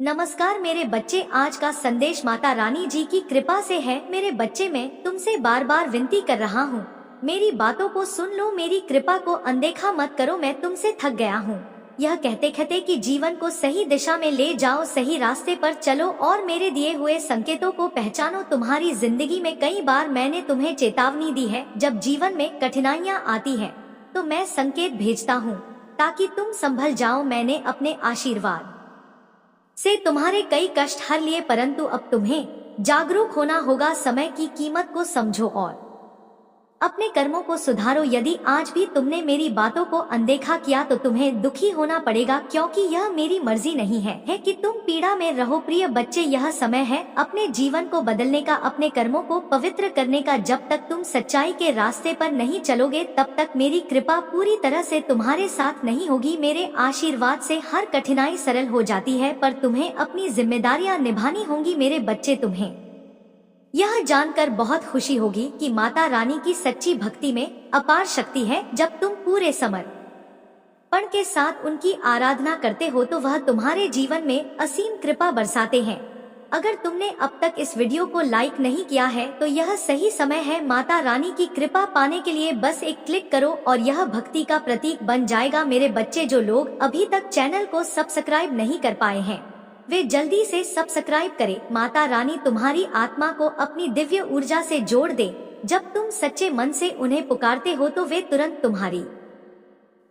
नमस्कार मेरे बच्चे, आज का संदेश माता रानी जी की कृपा से है। मेरे बच्चे, मैं तुमसे बार बार विनती कर रहा हूँ, मेरी बातों को सुन लो, मेरी कृपा को अनदेखा मत करो। मैं तुमसे थक गया हूँ यह कहते कहते कि जीवन को सही दिशा में ले जाओ, सही रास्ते पर चलो और मेरे दिए हुए संकेतों को पहचानो। तुम्हारी जिंदगी में कई बार मैंने तुम्हें चेतावनी दी है। जब जीवन में कठिनाइयाँ आती है तो मैं संकेत भेजता हूँ ताकि तुम संभल जाओ। मैंने अपने आशीर्वाद से तुम्हारे कई कष्ट हर लिए, परंतु अब तुम्हें जागरूक होना होगा। समय की कीमत को समझो और अपने कर्मों को सुधारो। यदि आज भी तुमने मेरी बातों को अनदेखा किया तो तुम्हें दुखी होना पड़ेगा, क्योंकि यह मेरी मर्जी नहीं है कि तुम पीड़ा में रहो। प्रिय बच्चे, यह समय है अपने जीवन को बदलने का, अपने कर्मों को पवित्र करने का। जब तक तुम सच्चाई के रास्ते पर नहीं चलोगे तब तक मेरी कृपा पूरी तरह से तुम्हारे साथ नहीं होगी। मेरे आशीर्वाद से हर कठिनाई सरल हो जाती है, पर तुम्हें अपनी जिम्मेदारियां निभानी होंगी। मेरे बच्चे, तुम्हें यह जानकर बहुत खुशी होगी कि माता रानी की सच्ची भक्ति में अपार शक्ति है। जब तुम पूरे समर्पण के साथ उनकी आराधना करते हो तो वह तुम्हारे जीवन में असीम कृपा बरसाते हैं। अगर तुमने अब तक इस वीडियो को लाइक नहीं किया है तो यह सही समय है। माता रानी की कृपा पाने के लिए बस एक क्लिक करो और यह भक्ति का प्रतीक बन जाएगा। मेरे बच्चे, जो लोग अभी तक चैनल को सब्सक्राइब नहीं कर पाए हैं वे जल्दी से सब्सक्राइब करें। माता रानी तुम्हारी आत्मा को अपनी दिव्य ऊर्जा से जोड़ दे। जब तुम सच्चे मन से उन्हें पुकारते हो तो वे तुरंत तुम्हारी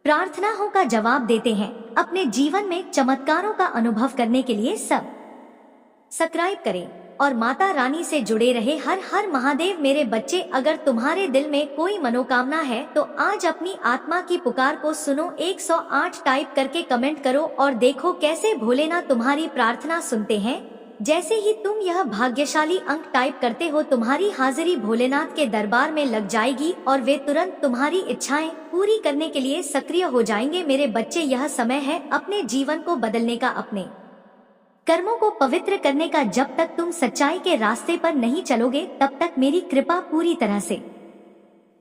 प्रार्थनाओं का जवाब देते हैं। अपने जीवन में चमत्कारों का अनुभव करने के लिए सब्सक्राइब करें और माता रानी से जुड़े रहे। हर हर महादेव। मेरे बच्चे, अगर तुम्हारे दिल में कोई मनोकामना है तो आज अपनी आत्मा की पुकार को सुनो। 108 टाइप करके कमेंट करो और देखो कैसे भोलेनाथ तुम्हारी प्रार्थना सुनते हैं। जैसे ही तुम यह भाग्यशाली अंक टाइप करते हो तुम्हारी हाजिरी भोलेनाथ के दरबार में लग जाएगी और वे तुरंत तुम्हारी इच्छाएं पूरी करने के लिए सक्रिय हो जाएंगे। मेरे बच्चे, यह समय है अपने जीवन को बदलने का, अपने कर्मों को पवित्र करने का। जब तक तुम सच्चाई के रास्ते पर नहीं चलोगे तब तक मेरी कृपा पूरी तरह से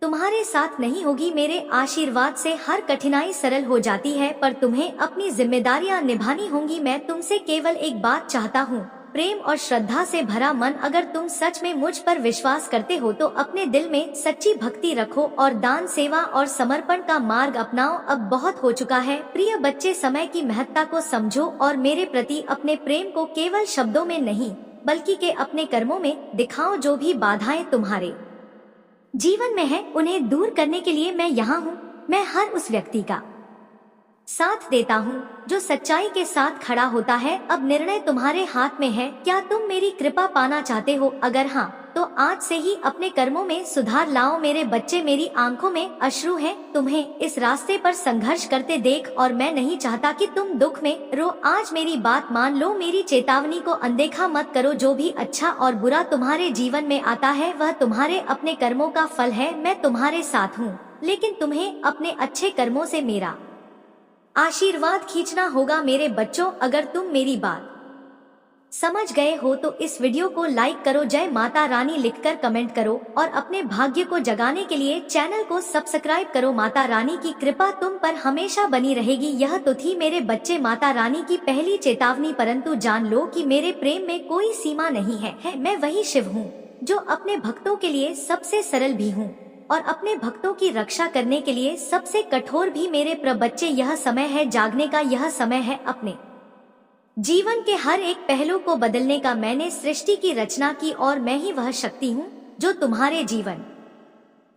तुम्हारे साथ नहीं होगी। मेरे आशीर्वाद से हर कठिनाई सरल हो जाती है, पर तुम्हें अपनी जिम्मेदारियां निभानी होंगी। मैं तुमसे केवल एक बात चाहता हूँ, प्रेम और श्रद्धा से भरा मन। अगर तुम सच में मुझ पर विश्वास करते हो तो अपने दिल में सच्ची भक्ति रखो और दान, सेवा और समर्पण का मार्ग अपनाओ। अब बहुत हो चुका है। प्रिय बच्चे, समय की महत्ता को समझो और मेरे प्रति अपने प्रेम को केवल शब्दों में नहीं बल्कि के अपने कर्मों में दिखाओ। जो भी बाधाएं तुम्हारे जीवन में है उन्हें दूर करने के लिए मैं यहाँ हूँ। मैं हर उस व्यक्ति का साथ देता हूँ जो सच्चाई के साथ खड़ा होता है। अब निर्णय तुम्हारे हाथ में है। क्या तुम मेरी कृपा पाना चाहते हो? अगर हाँ तो आज से ही अपने कर्मों में सुधार लाओ। मेरे बच्चे, मेरी आंखों में अश्रु हैं तुम्हें इस रास्ते पर संघर्ष करते देख और मैं नहीं चाहता कि तुम दुख में रो। आज मेरी बात मान लो, मेरी चेतावनी को अनदेखा मत करो। जो भी अच्छा और बुरा तुम्हारे जीवन में आता है वह तुम्हारे अपने कर्मों का फल है। मैं तुम्हारे साथ हूँ, लेकिन तुम्हें अपने अच्छे कर्मों से मेरा आशीर्वाद खींचना होगा। मेरे बच्चों, अगर तुम मेरी बात समझ गए हो तो इस वीडियो को लाइक करो, जय माता रानी लिखकर कमेंट करो और अपने भाग्य को जगाने के लिए चैनल को सब्सक्राइब करो। माता रानी की कृपा तुम पर हमेशा बनी रहेगी। यह तो थी मेरे बच्चे माता रानी की पहली चेतावनी, परंतु जान लो कि मेरे प्रेम में कोई सीमा नहीं है। मैं वही शिव हूँ जो अपने भक्तों के लिए सबसे सरल भी हूँ और अपने भक्तों की रक्षा करने के लिए सबसे कठोर भी। मेरे प्रिय बच्चे, यह समय है जागने का, यह समय है अपने जीवन के हर एक पहलू को बदलने का। मैंने सृष्टि की रचना की और मैं ही वह शक्ति हूँ जो तुम्हारे जीवन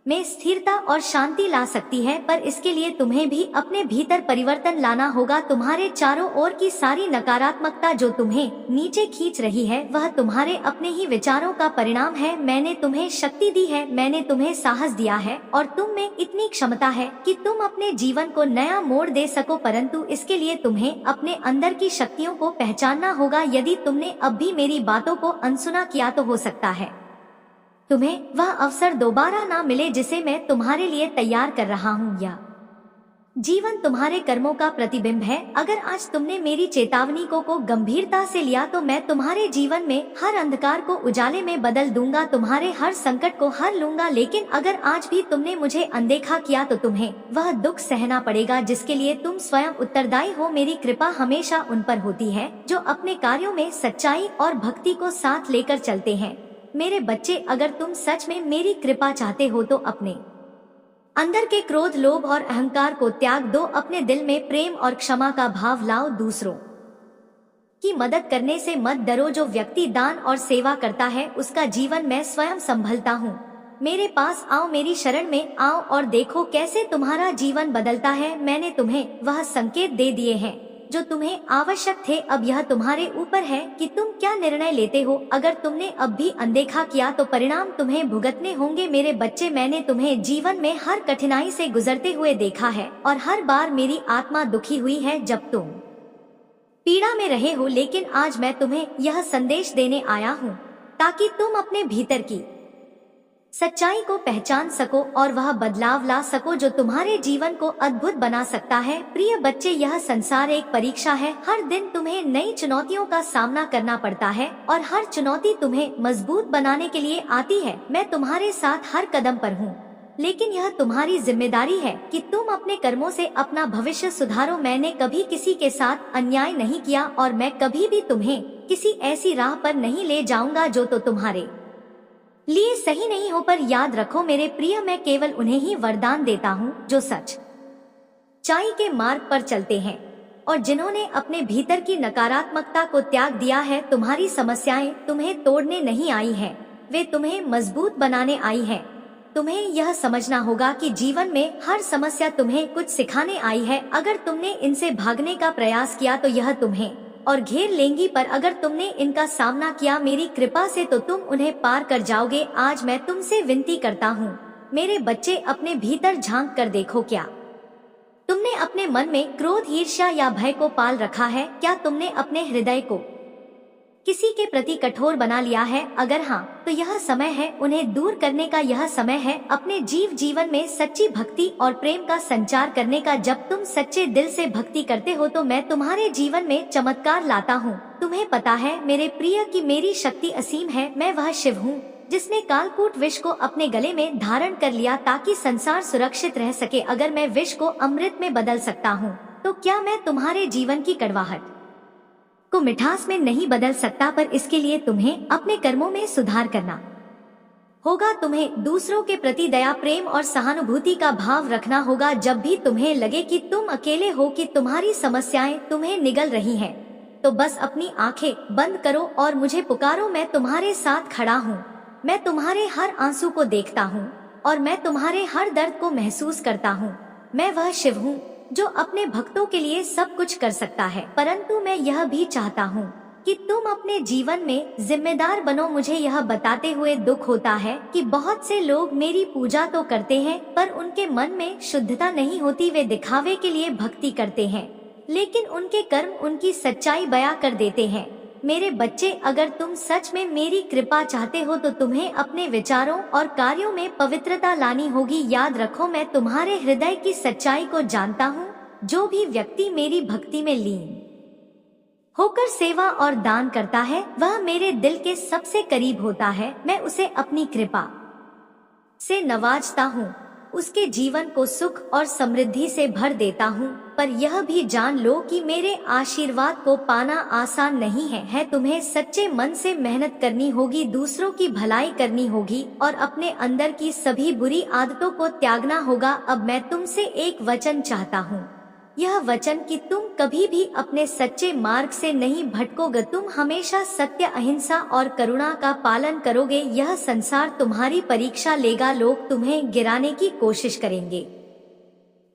में स्थिरता और शांति ला सकती है, पर इसके लिए तुम्हें भी अपने भीतर परिवर्तन लाना होगा। तुम्हारे चारों ओर की सारी नकारात्मकता जो तुम्हें नीचे खींच रही है वह तुम्हारे अपने ही विचारों का परिणाम है। मैंने तुम्हें शक्ति दी है, मैंने तुम्हें साहस दिया है और तुम में इतनी क्षमता है कि तुम अपने जीवन को नया मोड़ दे सको, परंतु इसके लिए तुम्हें अपने अंदर की शक्तियों को पहचानना होगा। यदि तुमने अब भी मेरी बातों को अनसुना किया तो हो सकता है तुम्हें वह अवसर दोबारा ना मिले जिसे मैं तुम्हारे लिए तैयार कर रहा हूँ, या जीवन तुम्हारे कर्मों का प्रतिबिंब है। अगर आज तुमने मेरी चेतावनी को गंभीरता से लिया तो मैं तुम्हारे जीवन में हर अंधकार को उजाले में बदल दूंगा, तुम्हारे हर संकट को हर लूंगा। लेकिन अगर आज भी तुमने मुझे अनदेखा किया तो तुम्हें वह दुख सहना पड़ेगा जिसके लिए तुम स्वयं उत्तरदायी हो। मेरी कृपा हमेशा उन पर होती है जो अपने कार्यों में सच्चाई और भक्ति को साथ लेकर चलते हैं। मेरे बच्चे, अगर तुम सच में मेरी कृपा चाहते हो तो अपने अंदर के क्रोध, लोभ और अहंकार को त्याग दो। अपने दिल में प्रेम और क्षमा का भाव लाओ। दूसरों की मदद करने से मत डरो। जो व्यक्ति दान और सेवा करता है उसका जीवन मैं स्वयं संभलता हूँ। मेरे पास आओ, मेरी शरण में आओ और देखो कैसे तुम्हारा जीवन बदलता है। मैंने तुम्हें वह संकेत दे दिए हैं जो तुम्हें आवश्यक थे। अब यह तुम्हारे ऊपर है कि तुम क्या निर्णय लेते हो। अगर तुमने अब भी अनदेखा किया तो परिणाम तुम्हें भुगतने होंगे। मेरे बच्चे, मैंने तुम्हें जीवन में हर कठिनाई से गुजरते हुए देखा है और हर बार मेरी आत्मा दुखी हुई है जब तुम पीड़ा में रहे हो। लेकिन आज मैं तुम्हें यह संदेश देने आया हूँ ताकि तुम अपने भीतर की सच्चाई को पहचान सको और वह बदलाव ला सको जो तुम्हारे जीवन को अद्भुत बना सकता है। प्रिय बच्चे, यह संसार एक परीक्षा है। हर दिन तुम्हें नई चुनौतियों का सामना करना पड़ता है और हर चुनौती तुम्हें मजबूत बनाने के लिए आती है। मैं तुम्हारे साथ हर कदम पर हूँ, लेकिन यह तुम्हारी जिम्मेदारी है कि तुम अपने कर्मों से अपना भविष्य सुधारो। मैंने कभी किसी के साथ अन्याय नहीं किया और मैं कभी भी तुम्हें किसी ऐसी राह पर नहीं ले जाऊंगा जो तो तुम्हारे लिए सही नहीं हो। पर याद रखो मेरे प्रिय, मैं केवल उन्हें ही वरदान देता हूँ जो सच्चाई के मार्ग पर चलते हैं और जिन्होंने अपने भीतर की नकारात्मकता को त्याग दिया है। तुम्हारी समस्याएं तुम्हें तोड़ने नहीं आई हैं, वे तुम्हें मजबूत बनाने आई हैं। तुम्हें यह समझना होगा कि जीवन में हर समस्या तुम्हें कुछ सिखाने आई है। अगर तुमने इनसे भागने का प्रयास किया तो यह तुम्हें और घेर लेंगी, पर अगर तुमने इनका सामना किया मेरी कृपा से तो तुम उन्हें पार कर जाओगे। आज मैं तुमसे विनती करता हूँ मेरे बच्चे, अपने भीतर झांक कर देखो, क्या तुमने अपने मन में क्रोध, ईर्ष्या या भय को पाल रखा है? क्या तुमने अपने हृदय को किसी के प्रति कठोर बना लिया है? अगर हाँ तो यह समय है उन्हें दूर करने का। यह समय है अपने जीवन में सच्ची भक्ति और प्रेम का संचार करने का। जब तुम सच्चे दिल से भक्ति करते हो तो मैं तुम्हारे जीवन में चमत्कार लाता हूँ। तुम्हें पता है मेरे प्रिय कि मेरी शक्ति असीम है। मैं वह शिव हूँ जिसने कालकूट विष को अपने गले में धारण कर लिया ताकि संसार सुरक्षित रह सके। अगर मैं विष को अमृत में बदल सकता हूँ तो क्या मैं तुम्हारे जीवन की कड़वाहट को मिठास में नहीं बदल सकता? पर इसके लिए तुम्हें अपने कर्मों में सुधार करना होगा। तुम्हें दूसरों के प्रति दया, प्रेम और सहानुभूति का भाव रखना होगा। जब भी तुम्हें लगे कि तुम अकेले हो, कि तुम्हारी समस्याएं तुम्हें निगल रही हैं, तो बस अपनी आंखें बंद करो और मुझे पुकारो। मैं तुम्हारे साथ खड़ा हूँ, मैं तुम्हारे हर आंसू को देखता हूँ और मैं तुम्हारे हर दर्द को महसूस करता हूँ। मैं वह शिव हूँ जो अपने भक्तों के लिए सब कुछ कर सकता है, परंतु मैं यह भी चाहता हूँ कि तुम अपने जीवन में जिम्मेदार बनो। मुझे यह बताते हुए दुख होता है कि बहुत से लोग मेरी पूजा तो करते हैं पर उनके मन में शुद्धता नहीं होती। वे दिखावे के लिए भक्ति करते हैं लेकिन उनके कर्म उनकी सच्चाई बयां कर देते हैं। मेरे बच्चे, अगर तुम सच में मेरी कृपा चाहते हो तो तुम्हें अपने विचारों और कार्यों में पवित्रता लानी होगी। याद रखो मैं तुम्हारे हृदय की सच्चाई को जानता हूँ। जो भी व्यक्ति मेरी भक्ति में लीन होकर सेवा और दान करता है वह मेरे दिल के सबसे करीब होता है। मैं उसे अपनी कृपा से नवाजता हूँ, उसके जीवन को सुख और समृद्धि से भर देता हूँ। पर यह भी जान लो कि मेरे आशीर्वाद को पाना आसान नहीं है। तुम्हें सच्चे मन से मेहनत करनी होगी, दूसरों की भलाई करनी होगी और अपने अंदर की सभी बुरी आदतों को त्यागना होगा। अब मैं तुमसे एक वचन चाहता हूँ, यह वचन कि तुम कभी भी अपने सच्चे मार्ग से नहीं भटकोगे। तुम हमेशा सत्य, अहिंसा और करुणा का पालन करोगे। यह संसार तुम्हारी परीक्षा लेगा, लोग तुम्हें गिराने की कोशिश करेंगे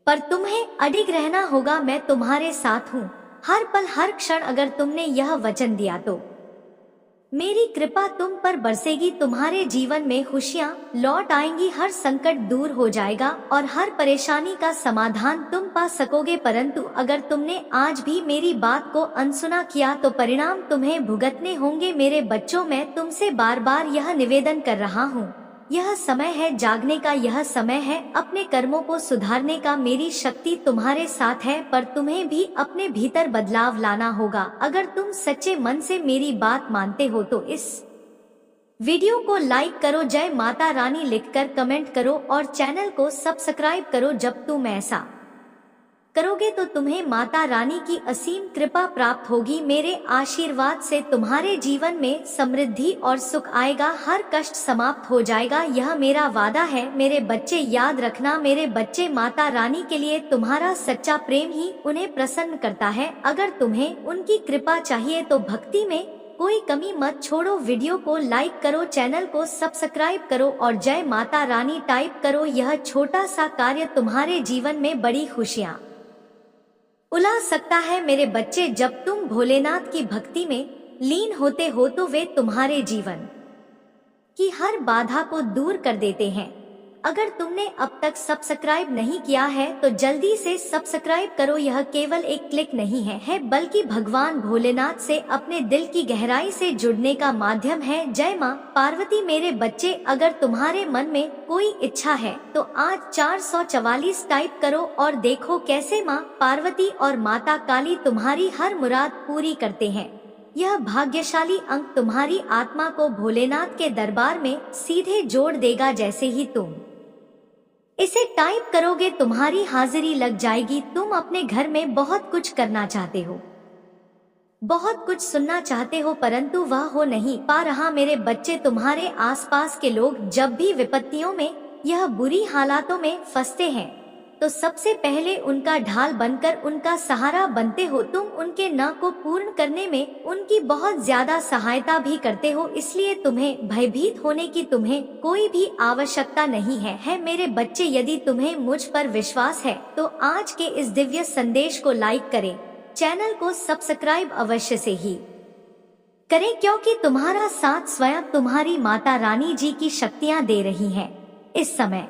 पर तुम्हें अडिग रहना होगा। मैं तुम्हारे साथ हूँ हर पल हर क्षण। अगर तुमने यह वचन दिया तो मेरी कृपा तुम पर बरसेगी, तुम्हारे जीवन में खुशियाँ लौट आएंगी, हर संकट दूर हो जाएगा और हर परेशानी का समाधान तुम पा सकोगे। परंतु अगर तुमने आज भी मेरी बात को अनसुना किया तो परिणाम तुम्हें भुगतने होंगे। मेरे बच्चों, मैं तुमसे बार बार यह निवेदन कर रहा हूँ यह समय है जागने का, यह समय है अपने कर्मों को सुधारने का। मेरी शक्ति तुम्हारे साथ है, पर तुम्हें भी अपने भीतर बदलाव लाना होगा। अगर तुम सच्चे मन से मेरी बात मानते हो तो इस वीडियो को लाइक करो, जय माता रानी लिखकर कमेंट करो और चैनल को सब्सक्राइब करो। जब तुम ऐसा करोगे तो तुम्हें माता रानी की असीम कृपा प्राप्त होगी। मेरे आशीर्वाद से तुम्हारे जीवन में समृद्धि और सुख आएगा, हर कष्ट समाप्त हो जाएगा, यह मेरा वादा है। मेरे बच्चे याद रखना, मेरे बच्चे, माता रानी के लिए तुम्हारा सच्चा प्रेम ही उन्हें प्रसन्न करता है। अगर तुम्हें उनकी कृपा चाहिए तो भक्ति में कोई कमी मत छोड़ो। वीडियो को लाइक करो, चैनल को सब्सक्राइब करो और जय माता रानी टाइप करो। यह छोटा सा कार्य तुम्हारे जीवन में बड़ी खुशियाँ उला सकता है। मेरे बच्चे, जब तुम भोलेनाथ की भक्ति में लीन होते हो तो वे तुम्हारे जीवन की हर बाधा को दूर कर देते हैं। अगर तुमने अब तक सब्सक्राइब नहीं किया है तो जल्दी से सब्सक्राइब करो। यह केवल एक क्लिक नहीं है बल्कि भगवान भोलेनाथ से अपने दिल की गहराई से जुड़ने का माध्यम है। जय माँ पार्वती। मेरे बच्चे, अगर तुम्हारे मन में कोई इच्छा है तो आज 444 टाइप करो और देखो कैसे माँ पार्वती और माता काली तुम्हारी हर मुराद पूरी करते हैं। यह भाग्यशाली अंक तुम्हारी आत्मा को भोलेनाथ के दरबार में सीधे जोड़ देगा। जैसे ही तुम इसे टाइप करोगे तुम्हारी हाजिरी लग जाएगी। तुम अपने घर में बहुत कुछ करना चाहते हो, बहुत कुछ सुनना चाहते हो, परंतु वह हो नहीं पा रहा। मेरे बच्चे, तुम्हारे आसपास के लोग जब भी विपत्तियों में यह बुरी हालातों में फंसते हैं तो सबसे पहले उनका ढाल बनकर उनका सहारा बनते हो। तुम उनके न को पूर्ण करने में उनकी बहुत ज्यादा सहायता भी करते हो, इसलिए तुम्हें भयभीत होने की तुम्हें कोई भी आवश्यकता नहीं है। मेरे बच्चे, यदि तुम्हें मुझ पर विश्वास है तो आज के इस दिव्य संदेश को लाइक करें, चैनल को सब्सक्राइब अवश्य से ही करें, क्योंकि तुम्हारा साथ स्वयं तुम्हारी माता रानी जी की शक्तियाँ दे रही है इस समय।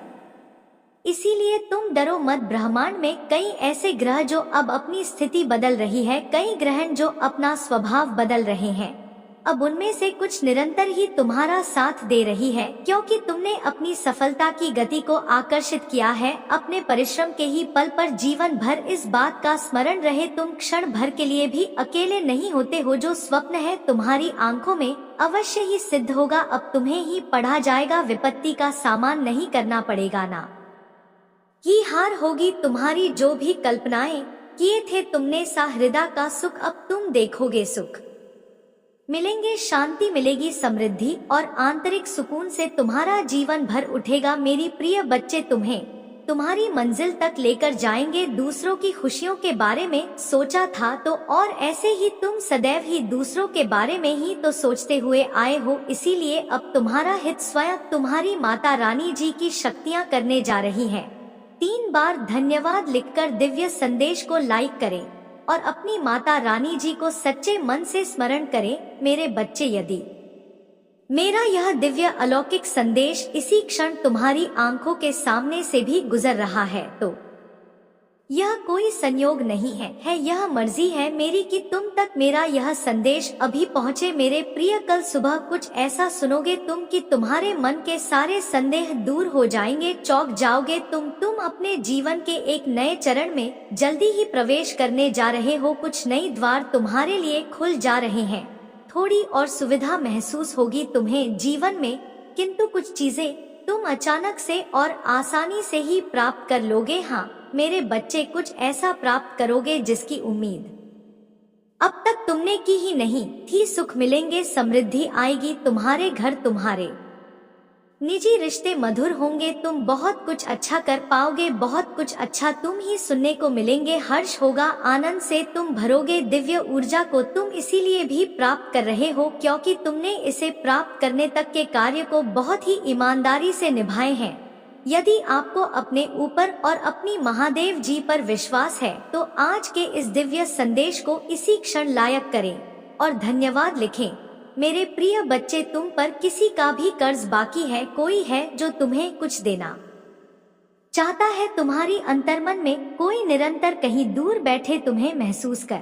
इसीलिए तुम डरो मत। ब्रह्मांड में कई ऐसे ग्रह जो अब अपनी स्थिति बदल रही है, कई ग्रहण जो अपना स्वभाव बदल रहे हैं। अब उनमें से कुछ निरंतर ही तुम्हारा साथ दे रही है, क्योंकि तुमने अपनी सफलता की गति को आकर्षित किया है। अपने परिश्रम के ही बल पर जीवन भर इस बात का स्मरण रहे, तुम क्षण भर के लिए भी अकेले नहीं होते हो। जो स्वप्न है तुम्हारी आंखों में अवश्य ही सिद्ध होगा। अब तुम्हें ही पढ़ा जाएगा, विपत्ति का सामना नहीं करना पड़ेगा, ना की हार होगी। तुम्हारी जो भी कल्पनाएं किए थे तुमने सहृदय का सुख, अब तुम देखोगे सुख मिलेंगे, शांति मिलेगी, समृद्धि और आंतरिक सुकून से तुम्हारा जीवन भर उठेगा। मेरी प्रिय बच्चे, तुम्हें तुम्हारी मंजिल तक लेकर जाएंगे। दूसरों की खुशियों के बारे में सोचा था तो और ऐसे ही तुम सदैव ही दूसरों के बारे में ही तो सोचते हुए आए हो, इसीलिए अब तुम्हारा हित स्वयं तुम्हारी माता रानी जी की शक्तियाँ करने जा रही हैं। 3 बार धन्यवाद लिखकर दिव्य संदेश को लाइक करें और अपनी माता रानी जी को सच्चे मन से स्मरण करें। मेरे बच्चे, यदि मेरा यह दिव्य अलौकिक संदेश इसी क्षण तुम्हारी आंखों के सामने से भी गुजर रहा है तो यह कोई संयोग नहीं है, यह मर्जी है मेरी कि तुम तक मेरा यह संदेश अभी पहुँचे। मेरे प्रिय, कल सुबह कुछ ऐसा सुनोगे तुम कि तुम्हारे मन के सारे संदेह दूर हो जाएंगे, चौंक जाओगे तुम अपने जीवन के एक नए चरण में जल्दी ही प्रवेश करने जा रहे हो। कुछ नई द्वार तुम्हारे लिए खुल जा रहे हैं, थोड़ी और सुविधा महसूस होगी तुम्हें जीवन में, किंतु कुछ चीजें तुम अचानक से और आसानी से ही प्राप्त कर लोगे। हाँ मेरे बच्चे, कुछ ऐसा प्राप्त करोगे जिसकी उम्मीद अब तक तुमने की ही नहीं थी। सुख मिलेंगे, समृद्धि आएगी, तुम्हारे घर, तुम्हारे निजी रिश्ते मधुर होंगे, तुम बहुत कुछ अच्छा कर पाओगे, बहुत कुछ अच्छा तुम ही सुनने को मिलेंगे, हर्ष होगा, आनंद से तुम भरोगे। दिव्य ऊर्जा को तुम इसीलिए भी प्राप्त कर रहे हो क्योंकि तुमने इसे प्राप्त करने तक के कार्य को बहुत ही ईमानदारी से निभाए हैं। यदि आपको अपने ऊपर और अपनी महादेव जी पर विश्वास है तो आज के इस दिव्य संदेश को इसी क्षण लाइक करें और धन्यवाद लिखें। मेरे प्रिय बच्चे, तुम पर किसी का भी कर्ज बाकी है, कोई है जो तुम्हें कुछ देना चाहता है, तुम्हारी अंतर्मन में कोई निरंतर कहीं दूर बैठे तुम्हें महसूस कर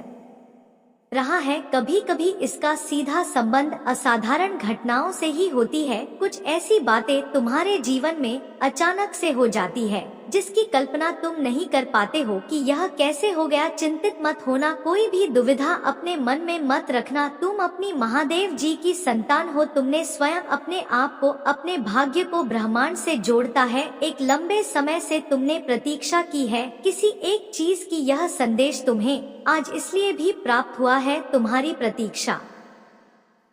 रहा है। कभी कभी इसका सीधा संबंध असाधारण घटनाओं से ही होती है। कुछ ऐसी बातें तुम्हारे जीवन में अचानक से हो जाती है जिसकी कल्पना तुम नहीं कर पाते हो कि यह कैसे हो गया। चिंतित मत होना, कोई भी दुविधा अपने मन में मत रखना। तुम अपनी महादेव जी की संतान हो। तुमने स्वयं अपने आप को, अपने भाग्य को ब्रह्मांड से जोड़ता है। एक लंबे समय से तुमने प्रतीक्षा की है किसी एक चीज की। यह संदेश तुम्हें आज इसलिए भी प्राप्त हुआ है। तुम्हारी प्रतीक्षा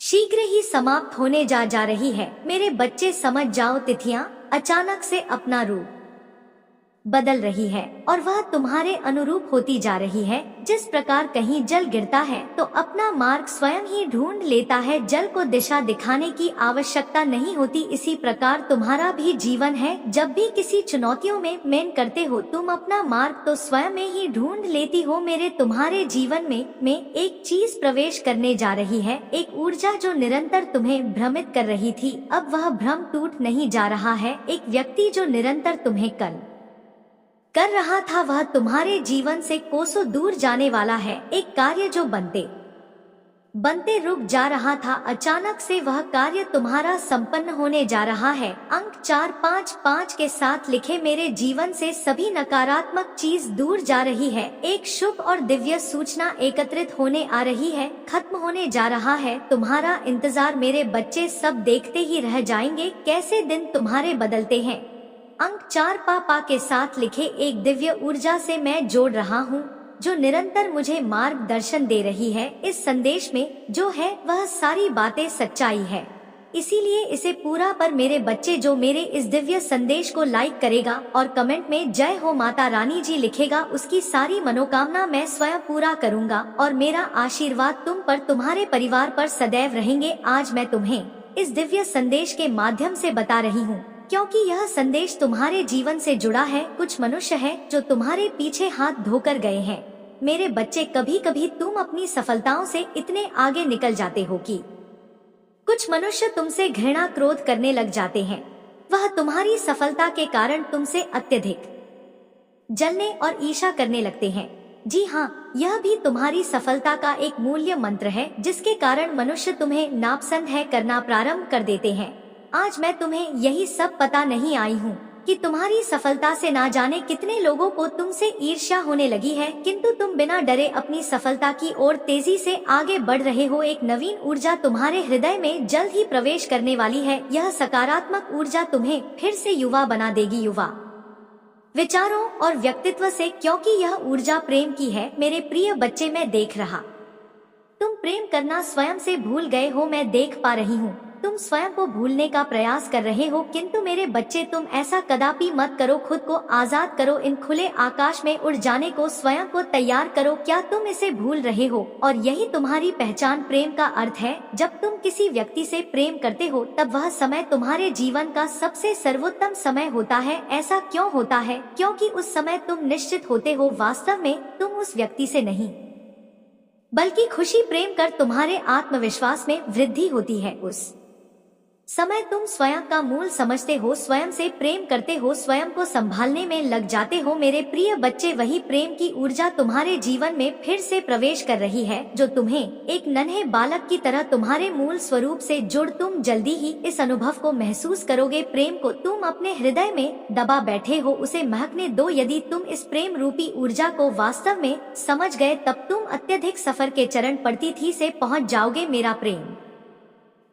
शीघ्र ही समाप्त होने जा रही है। मेरे बच्चे, समझ जाओ, तिथियां अचानक से अपना रूप बदल रही है और वह तुम्हारे अनुरूप होती जा रही है। जिस प्रकार कहीं जल गिरता है तो अपना मार्ग स्वयं ही ढूंढ लेता है। जल को दिशा दिखाने की आवश्यकता नहीं होती। इसी प्रकार तुम्हारा भी जीवन है। जब भी किसी चुनौतियों में मेहनत करते हो तुम अपना मार्ग तो स्वयं में ही ढूंढ लेती हो। मेरे तुम्हारे जीवन में एक चीज प्रवेश करने जा रही है, एक ऊर्जा जो निरंतर तुम्हें भ्रमित कर रही थी। अब वह भ्रम टूट नहीं जा रहा है। एक व्यक्ति जो निरंतर तुम्हें कर रहा था वह तुम्हारे जीवन से कोसों दूर जाने वाला है। एक कार्य जो बनते रुक जा रहा था, अचानक से वह कार्य तुम्हारा संपन्न होने जा रहा है। अंक 455 के साथ लिखे, मेरे जीवन से सभी नकारात्मक चीज दूर जा रही है। एक शुभ और दिव्य सूचना एकत्रित होने आ रही है, खत्म होने जा रहा है तुम्हारा इंतजार। मेरे बच्चे, सब देखते ही रह जाएंगे कैसे दिन तुम्हारे बदलते हैं। अंक 4 के साथ लिखे, एक दिव्य ऊर्जा से मैं जोड़ रहा हूँ जो निरंतर मुझे मार्गदर्शन दे रही है। इस संदेश में जो है वह सारी बातें सच्चाई है, इसीलिए इसे पूरा पर मेरे बच्चे जो मेरे इस दिव्य संदेश को लाइक करेगा और कमेंट में जय हो माता रानी जी लिखेगा, उसकी सारी मनोकामना मैं स्वयं पूरा करूँगा और मेरा आशीर्वाद तुम पर, तुम्हारे परिवार पर सदैव रहेंगे। आज मैं तुम्हें इस दिव्य संदेश के माध्यम से बता रही हूँ क्योंकि यह संदेश तुम्हारे जीवन से जुड़ा है। कुछ मनुष्य है जो तुम्हारे पीछे हाथ धोकर गए हैं। मेरे बच्चे, कभी कभी तुम अपनी सफलताओं से इतने आगे निकल जाते हो कि कुछ मनुष्य तुमसे घृणा क्रोध करने लग जाते हैं। वह तुम्हारी सफलता के कारण तुमसे अत्यधिक जलने और ईर्ष्या करने लगते हैं। जी हाँ, यह भी तुम्हारी सफलता का एक मूल्य मंत्र है जिसके कारण मनुष्य तुम्हें नापसंद है करना प्रारंभ कर देते हैं। आज मैं तुम्हें यही सब पता नहीं आई हूँ कि तुम्हारी सफलता से ना जाने कितने लोगों को तुमसे ईर्ष्या होने लगी है, किंतु तुम बिना डरे अपनी सफलता की ओर तेजी से आगे बढ़ रहे हो। एक नवीन ऊर्जा तुम्हारे हृदय में जल्द ही प्रवेश करने वाली है। यह सकारात्मक ऊर्जा तुम्हें फिर से युवा बना देगी, युवा विचारों और व्यक्तित्व से, क्योंकि यह ऊर्जा प्रेम की है। मेरे प्रिय बच्चे, मैं देख रहा तुम प्रेम करना स्वयं से भूल गए हो। मैं देख पा रही हूँ तुम स्वयं को भूलने का प्रयास कर रहे हो, किंतु मेरे बच्चे तुम ऐसा कदापि मत करो। खुद को आजाद करो, इन खुले आकाश में उड़ जाने को स्वयं को तैयार करो। क्या तुम इसे भूल रहे हो? और यही तुम्हारी पहचान प्रेम का अर्थ है। जब तुम किसी व्यक्ति से प्रेम करते हो तब वह समय तुम्हारे जीवन का सबसे सर्वोत्तम समय होता है। ऐसा क्यों होता है? क्योंकि उस समय तुम निश्चित होते हो वास्तव में तुम उस व्यक्ति से नहीं बल्कि खुशी प्रेम कर तुम्हारे आत्मविश्वास में वृद्धि होती है। उस समय तुम स्वयं का मूल समझते हो, स्वयं से प्रेम करते हो, स्वयं को संभालने में लग जाते हो। मेरे प्रिय बच्चे, वही प्रेम की ऊर्जा तुम्हारे जीवन में फिर से प्रवेश कर रही है जो तुम्हें एक नन्हे बालक की तरह तुम्हारे मूल स्वरूप से जुड़। तुम जल्दी ही इस अनुभव को महसूस करोगे। प्रेम को तुम अपने हृदय में दबा बैठे हो, उसे महकने दो। यदि तुम इस प्रेम रूपी ऊर्जा को वास्तव में समझ गए तब तुम अत्यधिक सफर के चरण पड़ती से पहुँच जाओगे। मेरा प्रेम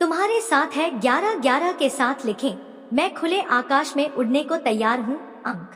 तुम्हारे साथ है। 11-11 के साथ लिखें, मैं खुले आकाश में उड़ने को तैयार हूँ। अंक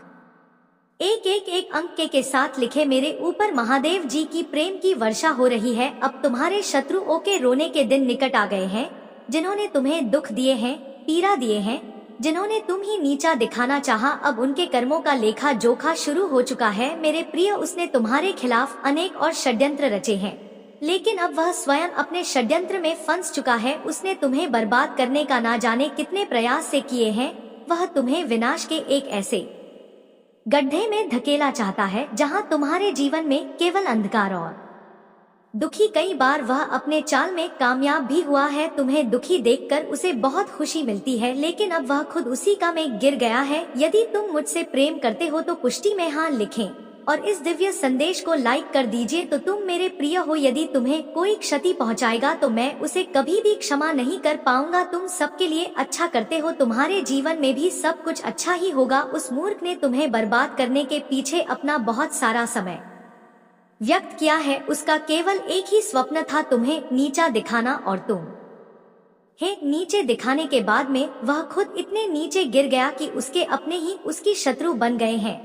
1-1-1 अंक के साथ लिखे, मेरे ऊपर महादेव जी की प्रेम की वर्षा हो रही है। अब तुम्हारे शत्रुओं के रोने के दिन निकट आ गए हैं। जिन्होंने तुम्हें दुख दिए हैं, पीड़ा दिए हैं, जिन्होंने तुम ही नीचा दिखाना चाहा, अब उनके कर्मों का लेखा जोखा शुरू हो चुका है। मेरे प्रिय, उसने तुम्हारे खिलाफ अनेक और षड्यंत्र रचे हैं, लेकिन अब वह स्वयं अपने षड्यंत्र में फंस चुका है। उसने तुम्हें बर्बाद करने का ना जाने कितने प्रयास से किए हैं। वह तुम्हें विनाश के एक ऐसे गड्ढे में धकेला चाहता है जहां तुम्हारे जीवन में केवल अंधकार और दुखी। कई बार वह अपने चाल में कामयाब भी हुआ है। तुम्हें दुखी देखकर उसे बहुत खुशी मिलती है, लेकिन अब वह खुद उसी का में गिर गया है। यदि तुम मुझसे प्रेम करते हो तो पुष्टि में हाँ लिखें। और इस दिव्य संदेश को लाइक कर दीजिए। तो तुम मेरे प्रिय हो, यदि तुम्हें कोई क्षति पहुंचाएगा तो मैं उसे कभी भी क्षमा नहीं कर पाऊंगा। तुम सबके लिए अच्छा करते हो, तुम्हारे जीवन में भी सब कुछ अच्छा ही होगा। उस मूर्ख ने तुम्हें बर्बाद करने के पीछे अपना बहुत सारा समय व्यक्त किया है। उसका केवल एक ही स्वप्न था, तुम्हें नीचा दिखाना, और तुम नीचे दिखाने के बाद में वह खुद इतने नीचे गिर गया कि उसके अपने ही उसकी शत्रु बन गए हैं।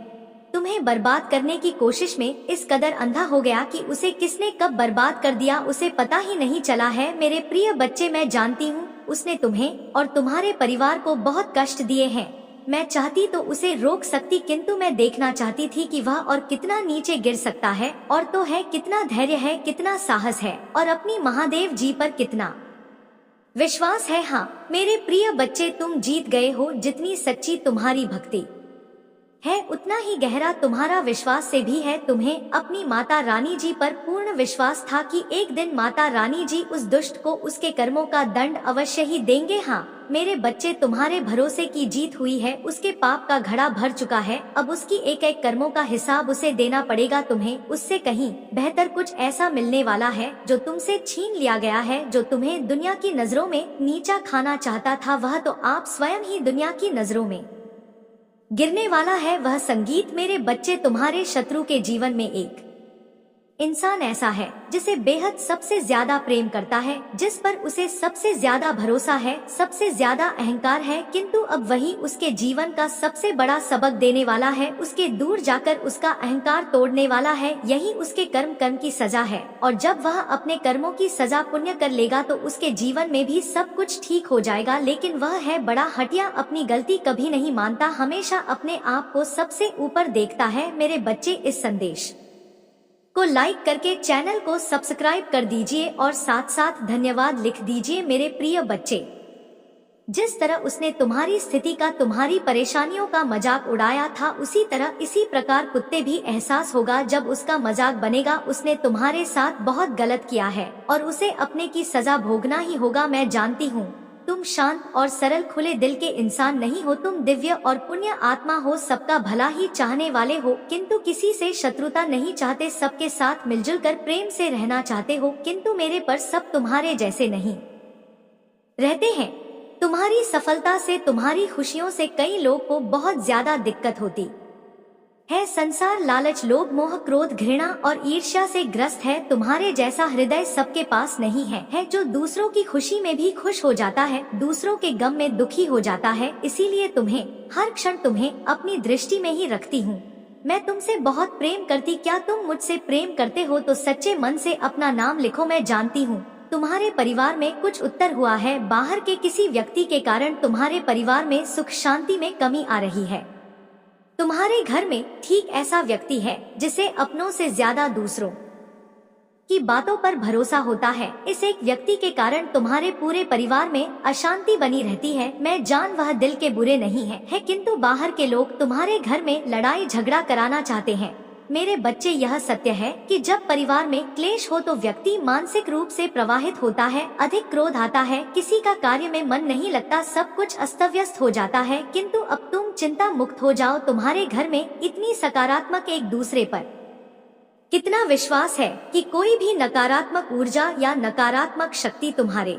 तुम्हें बर्बाद करने की कोशिश में इस कदर अंधा हो गया कि उसे किसने कब बर्बाद कर दिया उसे पता ही नहीं चला है। मेरे प्रिय बच्चे, मैं जानती हूँ उसने तुम्हें और तुम्हारे परिवार को बहुत कष्ट दिए हैं। मैं चाहती तो उसे रोक सकती, किंतु मैं देखना चाहती थी कि वह और कितना नीचे गिर सकता है, और तो है कितना धैर्य है, कितना साहस है, और अपनी महादेव जी पर कितना विश्वास है। हाँ मेरे प्रिय बच्चे, तुम जीत गए हो। जितनी सच्ची तुम्हारी भक्ति है उतना ही गहरा तुम्हारा विश्वास से भी है। तुम्हें अपनी माता रानी जी पर पूर्ण विश्वास था कि एक दिन माता रानी जी उस दुष्ट को उसके कर्मों का दंड अवश्य ही देंगे। हाँ मेरे बच्चे, तुम्हारे भरोसे की जीत हुई है। उसके पाप का घड़ा भर चुका है, अब उसकी एक एक कर्मों का हिसाब उसे देना पड़ेगा। तुम्हें उससे कहीं बेहतर कुछ ऐसा मिलने वाला है जो तुमसे छीन लिया गया है। जो तुम्हें दुनिया की नजरों में नीचा खाना चाहता था, वह तो आप स्वयं ही दुनिया की नजरों में गिरने वाला है। वह संगीत मेरे बच्चे, तुम्हारे शत्रु के जीवन में एक इंसान ऐसा है जिसे बेहद सबसे ज्यादा प्रेम करता है, जिस पर उसे सबसे ज्यादा भरोसा है, सबसे ज्यादा अहंकार है, किंतु अब वही उसके जीवन का सबसे बड़ा सबक देने वाला है। उसके दूर जाकर उसका अहंकार तोड़ने वाला है। यही उसके कर्म की सजा है, और जब वह अपने कर्मों की सजा पुण्य कर लेगा तो उसके जीवन में भी सब कुछ ठीक हो जाएगा। लेकिन वह है बड़ा हटिया, अपनी गलती कभी नहीं मानता, हमेशा अपने आप को सबसे ऊपर देखता है। मेरे बच्चे, इस संदेश को लाइक करके चैनल को सब्सक्राइब कर दीजिए और साथ साथ धन्यवाद लिख दीजिए। मेरे प्रिय बच्चे, जिस तरह उसने तुम्हारी स्थिति का, तुम्हारी परेशानियों का मजाक उड़ाया था, उसी तरह इसी प्रकार कुत्ते भी एहसास होगा जब उसका मजाक बनेगा। उसने तुम्हारे साथ बहुत गलत किया है और उसे अपने की सजा भोगना ही होगा। मैं जानती हूँ तुम शांत और सरल खुले दिल के इंसान नहीं हो, तुम दिव्य और पुण्य आत्मा हो, सबका भला ही चाहने वाले हो, किंतु किसी से शत्रुता नहीं चाहते, सबके साथ मिलजुल कर प्रेम से रहना चाहते हो। किंतु मेरे पर सब तुम्हारे जैसे नहीं रहते हैं। तुम्हारी सफलता से, तुम्हारी खुशियों से कई लोग को बहुत ज्यादा दिक्कत होती है। संसार लालच, लोभ, मोह, क्रोध, घृणा और ईर्ष्या से ग्रस्त है। तुम्हारे जैसा हृदय सबके पास नहीं है जो दूसरों की खुशी में भी खुश हो जाता है, दूसरों के गम में दुखी हो जाता है। इसीलिए तुम्हें हर क्षण तुम्हें अपनी दृष्टि में ही रखती हूँ। मैं तुमसे बहुत प्रेम करती। क्या तुम मुझसे प्रेम करते हो तो सच्चे मन से अपना नाम लिखो। मैं जानती हूँ तुम्हारे परिवार में कुछ उत्तर हुआ है। बाहर के किसी व्यक्ति के कारण तुम्हारे परिवार में सुख शांति में कमी आ रही है। तुम्हारे घर में ठीक ऐसा व्यक्ति है जिसे अपनों से ज्यादा दूसरों की बातों पर भरोसा होता है। इस एक व्यक्ति के कारण तुम्हारे पूरे परिवार में अशांति बनी रहती है। मैं जान वह दिल के बुरे नहीं है, किंतु बाहर के लोग तुम्हारे घर में लड़ाई झगड़ा कराना चाहते हैं। मेरे बच्चे, यह सत्य है कि जब परिवार में क्लेश हो तो व्यक्ति मानसिक रूप से प्रवाहित होता है, अधिक क्रोध आता है, किसी का कार्य में मन नहीं लगता, सब कुछ अस्त व्यस्त हो जाता है। किंतु अब तुम चिंता मुक्त हो जाओ। तुम्हारे घर में इतनी सकारात्मक एक दूसरे पर कितना विश्वास है कि कोई भी नकारात्मक ऊर्जा या नकारात्मक शक्ति तुम्हारे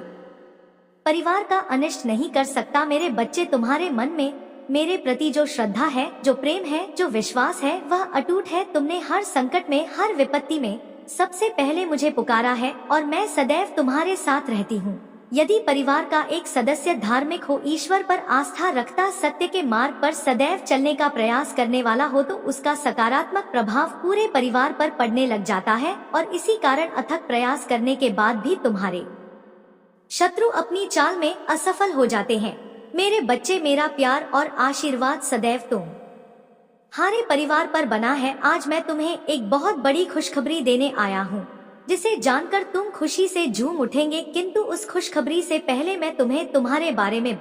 परिवार का अनिष्ट नहीं कर सकता। मेरे बच्चे, तुम्हारे मन में मेरे प्रति जो श्रद्धा है, जो प्रेम है, जो विश्वास है, वह अटूट है। तुमने हर संकट में, हर विपत्ति में सबसे पहले मुझे पुकारा है और मैं सदैव तुम्हारे साथ रहती हूँ। यदि परिवार का एक सदस्य धार्मिक हो, ईश्वर पर आस्था रखता, सत्य के मार्ग पर सदैव चलने का प्रयास करने वाला हो, तो उसका सकारात्मक प्रभाव पूरे परिवार पर पड़ने लग जाता है। और इसी कारण अथक प्रयास करने के बाद भी तुम्हारे शत्रु अपनी चाल में असफल हो जाते हैं। मेरे बच्चे, मेरा प्यार और आशीर्वाद सदैव तुम्हारे परिवार पर बना है। आज मैं तुम्हें एक बहुत बड़ी खुशखबरी देने आया हूँ, जिसे जानकर तुम खुशी से झूम उठेंगे। किंतु उस खुशखबरी से पहले मैं तुम्हें तुम्हारे बारे में